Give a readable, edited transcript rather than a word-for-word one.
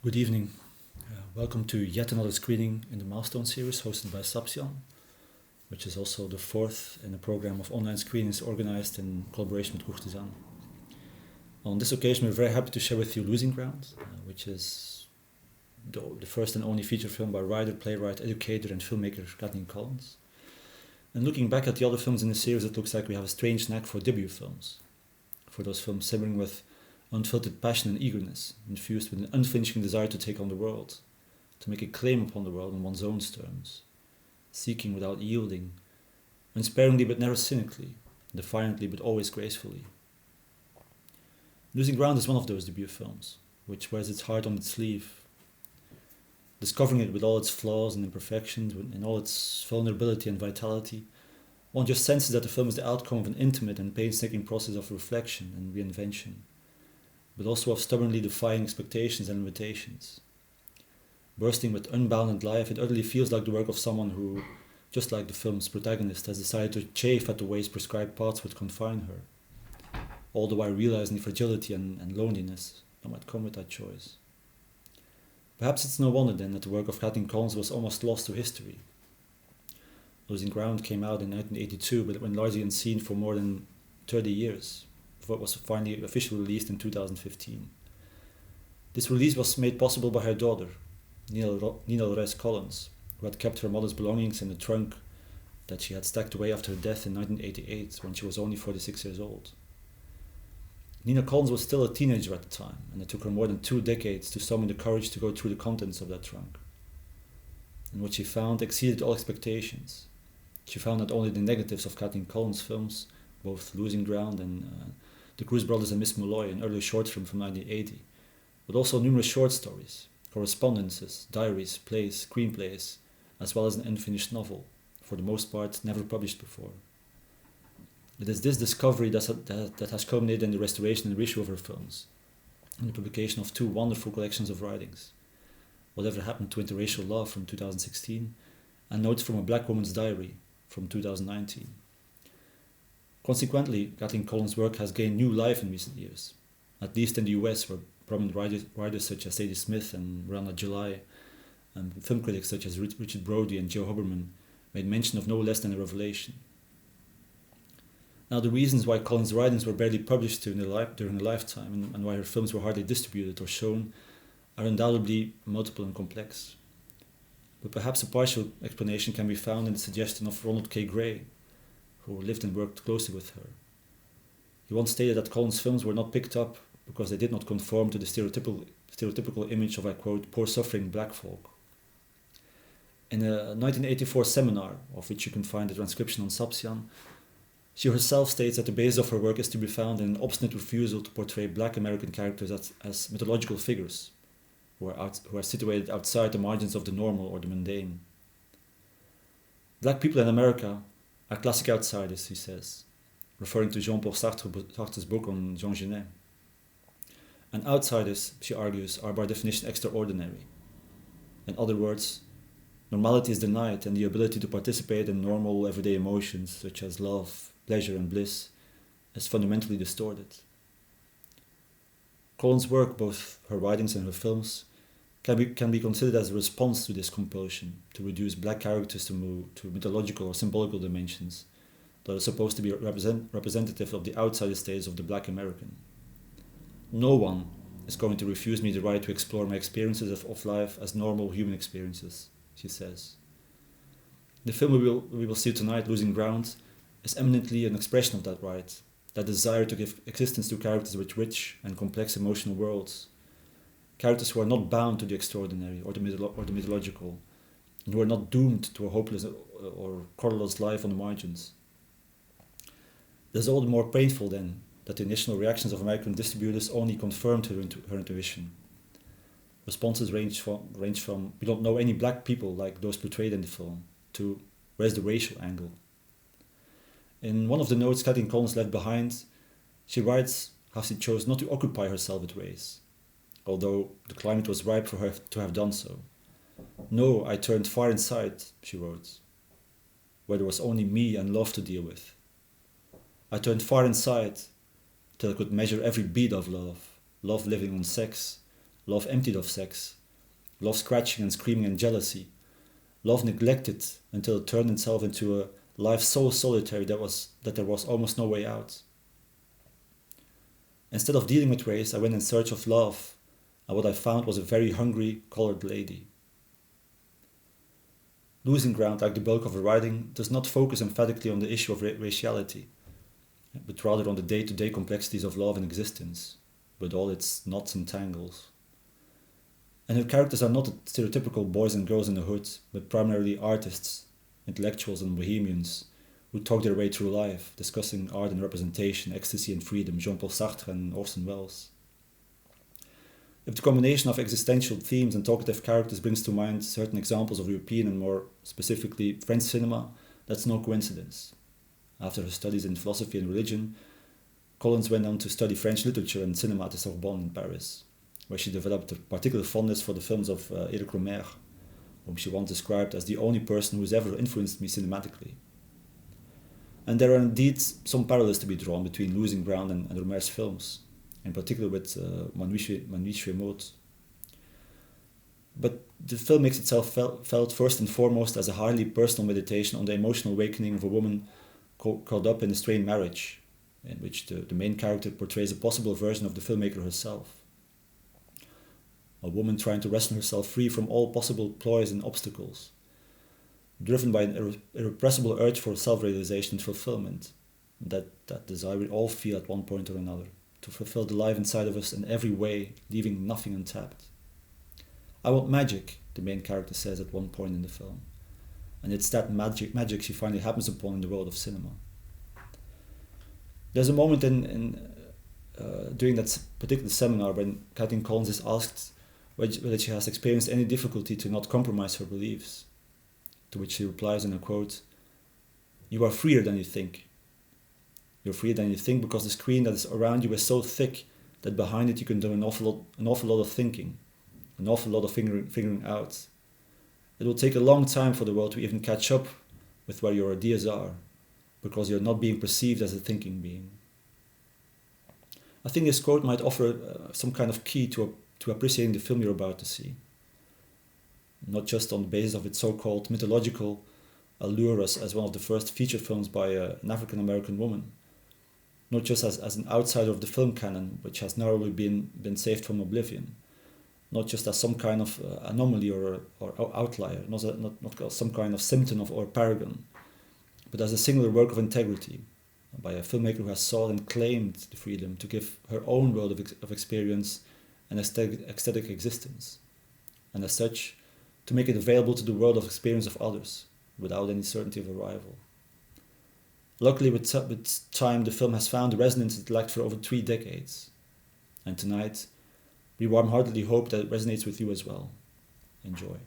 Good evening. Welcome to yet another screening in the Milestones series hosted by Sabzian, which is also the fourth in a program of online screenings organized in collaboration with Courtisane. On this occasion, we're very happy to share with you Losing Ground, which is the first and only feature film by writer, playwright, educator, and filmmaker Kathleen Collins. And looking back at the other films in the series, it looks like we have a strange knack for debut films, for those films simmering with unfiltered passion and eagerness, infused with an unflinching desire to take on the world, to make a claim upon the world on one's own terms, seeking without yielding, unsparingly but never cynically, defiantly but always gracefully. Losing Ground is one of those debut films, which wears its heart on its sleeve, discovering it with all its flaws and imperfections, in all its vulnerability and vitality. One just senses that the film is the outcome of an intimate and painstaking process of reflection and reinvention, but also of stubbornly defying expectations and limitations. Bursting with unbounded life, it utterly feels like the work of someone who, just like the film's protagonist, has decided to chafe at the ways prescribed paths would confine her, all the while realizing the fragility and loneliness that might come with that choice. Perhaps it's no wonder then that the work of Kathleen Collins was almost lost to history. Losing Ground came out in 1982, but it went largely unseen for more than 30 years, before it was finally officially released in 2015. This release was made possible by her daughter, Seret Collins, who had kept her mother's belongings in a trunk that she had stacked away after her death in 1988, when she was only 46 years old. Nina Collins was still a teenager at the time, and it took her more than 2 decades to summon the courage to go through the contents of that trunk. And what she found exceeded all expectations. She found not only the negatives of Kathleen Collins' films, both Losing Ground and The Cruz Brothers and Miss Molloy, an early short film from 1980, but also numerous short stories, correspondences, diaries, plays, screenplays, as well as an unfinished novel, for the most part never published before. It is this discovery that has culminated in the restoration and reissue of her films, and the publication of 2 wonderful collections of writings, Whatever Happened to Interracial Love from 2016, and Notes from a Black Woman's Diary from 2019. Consequently, Kathleen Collins' work has gained new life in recent years, at least in the US, where prominent writers such as Sadie Smith and Rana July, and film critics such as Richard Brody and Joe Huberman made mention of no less than a revelation. Now, the reasons why Collins' writings were barely published during her lifetime, and why her films were hardly distributed or shown, are undoubtedly multiple and complex. But perhaps a partial explanation can be found in the suggestion of Ronald K. Gray, who lived and worked closely with her. He once stated that Collins' films were not picked up because they did not conform to the stereotypical image of, I quote, poor suffering black folk. In a 1984 seminar, of which you can find a transcription on Sabzian, she herself states that the basis of her work is to be found in an obstinate refusal to portray black American characters as mythological figures, who are situated outside the margins of the normal or the mundane. Black people in America are classic outsiders, he says, referring to Jean-Paul Sartre's book on Jean Genet. And outsiders, she argues, are by definition extraordinary. In other words, normality is denied, and the ability to participate in normal everyday emotions such as love, pleasure, and bliss is fundamentally distorted. Collins' work, both her writings and her films, can be considered as a response to this compulsion to reduce black characters to mythological or symbolical dimensions that are supposed to be representative of the outsider states of the black American. No one is going to refuse me the right to explore my experiences of life as normal human experiences, she says. The film we will see tonight, Losing Ground, is eminently an expression of that right, that desire to give existence to characters with rich and complex emotional worlds, characters who are not bound to the extraordinary or the mythological, and who are not doomed to a hopeless or colorless life on the margins. It is all the more painful then that the initial reactions of American distributors only confirmed her intuition. Responses range from "we don't know any black people like those portrayed in the film" to "where's the racial angle?" In one of the notes Kathleen Collins left behind, she writes how she chose not to occupy herself with race, although the climate was ripe for her to have done so. "No, I turned far inside," she wrote, "where there was only me and love to deal with. I turned far inside till I could measure every beat of love living on sex, love emptied of sex, love scratching and screaming and jealousy, love neglected until it turned itself into a life so solitary that there was almost no way out. Instead of dealing with race, I went in search of love, and what I found was a very hungry, colored lady. Losing Ground, like the bulk of her writing, does not focus emphatically on the issue of raciality, but rather on the day-to-day complexities of love and existence, with all its knots and tangles. And her characters are not the stereotypical boys and girls in the hood, but primarily artists, intellectuals and bohemians, who talk their way through life, discussing art and representation, ecstasy and freedom, Jean-Paul Sartre and Orson Welles. If the combination of existential themes and talkative characters brings to mind certain examples of European and more specifically French cinema, that's no coincidence. After her studies in philosophy and religion, Collins went on to study French literature and cinema at the Sorbonne in Paris, where she developed a particular fondness for the films of Eric Rohmer, whom she once described as the only person who has ever influenced me cinematically. And there are indeed some parallels to be drawn between Losing Ground and Rohmer's films, in particular with Ma Nuit chez Maud. But the film makes itself felt first and foremost as a highly personal meditation on the emotional awakening of a woman caught up in a strained marriage, in which the main character portrays a possible version of the filmmaker herself. A woman trying to wrestle herself free from all possible ploys and obstacles, driven by an irrepressible urge for self-realization and fulfillment, that desire we all feel at one point or another, to fulfill the life inside of us in every way, leaving nothing untapped. I want magic, the main character says at one point in the film, and it's that magic she finally happens upon in the world of cinema. There's a moment during that particular seminar when Kathleen Collins is asked whether she has experienced any difficulty to not compromise her beliefs, to which she replies in a quote, "You are freer than you think. You're freer than you think because the screen that is around you is so thick that behind it you can do an awful lot of thinking, an awful lot of figuring out. It will take a long time for the world to even catch up with where your ideas are, because you're not being perceived as a thinking being." I think this quote might offer some kind of key to appreciating the film you're about to see, not just on the basis of its so-called mythological allure as one of the first feature films by an African-American woman, not just as an outsider of the film canon, which has narrowly been saved from oblivion, not just as some kind of anomaly or outlier, not some kind of symptom or paragon, but as a singular work of integrity by a filmmaker who has sought and claimed the freedom to give her own world of experience an aesthetic existence, and as such, to make it available to the world of experience of others, without any certainty of arrival. Luckily, with time, the film has found the resonance it lacked for over 3 decades. And tonight, we warm-heartedly hope that it resonates with you as well. Enjoy.